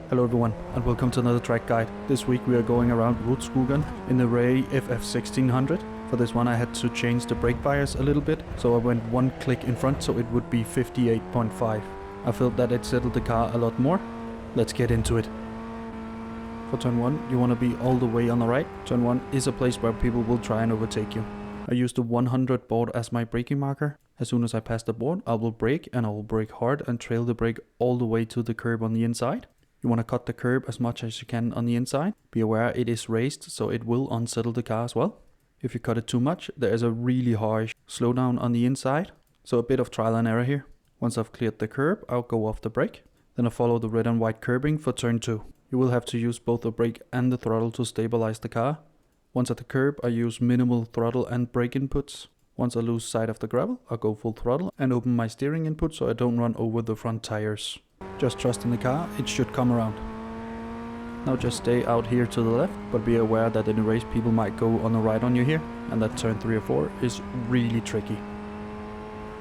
Hello everyone and welcome to another track guide. This week we are going around Rudskogen in the Ray FF1600. For this one I had to change the brake bias a little bit, so I went one click in front so it would be 58.5. I felt that it settled the car a lot more. Let's get into it. For turn 1 you want to be all the way on the right. Turn 1 is a place where people will try and overtake you. I used the 100 board as my braking marker. As soon as I pass the board I will brake, and I will brake hard and trail the brake all the way to the curb on the inside. You want to cut the curb as much as you can on the inside. Be aware it is raised, so it will unsettle the car as well. If you cut it too much, there is a really harsh slowdown on the inside, so a bit of trial and error here. Once I've cleared the curb, I'll go off the brake. Then I follow the red and white curbing for turn 2. You will have to use both the brake and the throttle to stabilize the car. Once at the curb, I use minimal throttle and brake inputs. Once I lose sight of the gravel, I'll go full throttle and open my steering input so I don't run over the front tires. Just trust in the car, it should come around. Now just stay out here to the left, but be aware that in a race people might go on the right on you here, and that turn 3 or 4 is really tricky.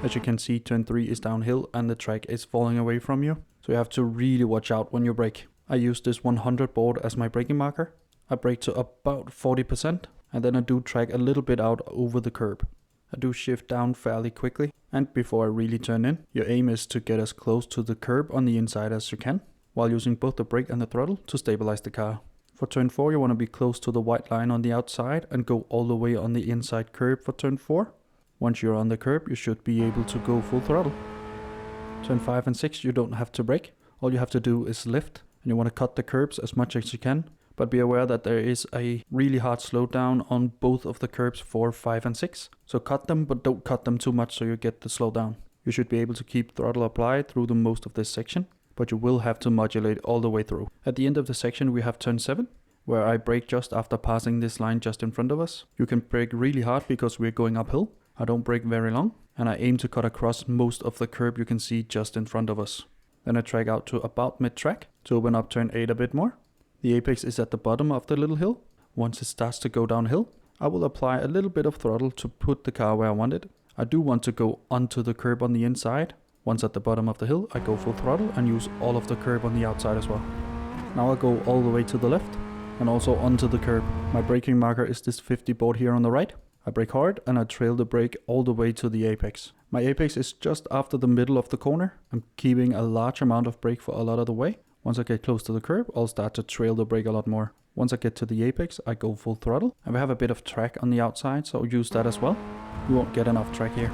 As you can see, turn 3 is downhill and the track is falling away from you, so you have to really watch out when you brake. I use this 100 board as my braking marker. I brake to about 40%, and then I do track a little bit out over the curb. I do shift down fairly quickly, and before I really turn in, your aim is to get as close to the curb on the inside as you can, while using both the brake and the throttle to stabilize the car. For turn 4 you want to be close to the white line on the outside and go all the way on the inside curb for turn 4. Once you're on the curb you should be able to go full throttle. Turn 5 and 6 you don't have to brake, all you have to do is lift, and you want to cut the curbs as much as you can. But be aware that there is a really hard slowdown on both of the curbs 4, 5 and 6. So cut them, but don't cut them too much so you get the slowdown. You should be able to keep throttle applied through the most of this section, but you will have to modulate all the way through. At the end of the section we have turn 7, where I brake just after passing this line just in front of us. You can brake really hard because we're going uphill. I don't brake very long, and I aim to cut across most of the curb you can see just in front of us. Then I track out to about mid-track to open up turn 8 a bit more. The apex is at the bottom of the little hill. Once it starts to go downhill, I will apply a little bit of throttle to put the car where I want it. I do want to go onto the curb on the inside. Once at the bottom of the hill, I go full throttle and use all of the curb on the outside as well. Now I go all the way to the left and also onto the curb. My braking marker is this 50 board here on the right. I brake hard and I trail the brake all the way to the apex. My apex is just after the middle of the corner. I'm keeping a large amount of brake for a lot of the way. Once I get close to the curb, I'll start to trail the brake a lot more. Once I get to the apex, I go full throttle. And we have a bit of track on the outside, so I'll use that as well. You won't get enough track here.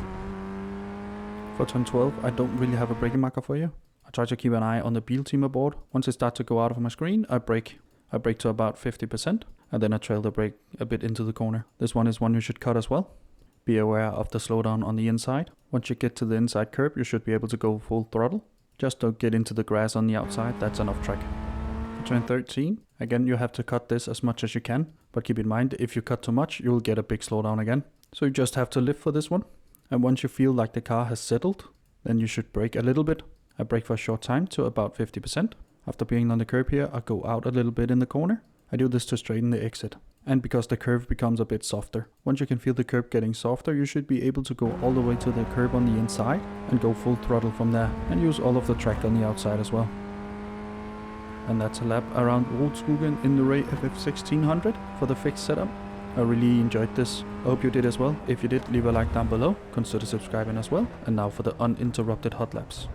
For turn 12, I don't really have a braking marker for you. I try to keep an eye on the Bilteamer board. Once I start to go out of my screen, I brake. I brake to about 50%, and then I trail the brake a bit into the corner. This one is one you should cut as well. Be aware of the slowdown on the inside. Once you get to the inside curb, you should be able to go full throttle. Just don't get into the grass on the outside, that's enough track. For turn 13, again you have to cut this as much as you can, but keep in mind if you cut too much you'll get a big slowdown again. So you just have to lift for this one, and once you feel like the car has settled, then you should brake a little bit. I brake for a short time to about 50%. After being on the curb here, I go out a little bit in the corner. I do this to straighten the exit, and because the curve becomes a bit softer. Once you can feel the curb getting softer, you should be able to go all the way to the curb on the inside and go full throttle from there, and use all of the track on the outside as well. And that's a lap around Rudskogen in the Ray FF1600 for the fixed setup. I really enjoyed this. I hope you did as well. If you did, leave a like down below, consider subscribing as well. And now for the uninterrupted hot laps.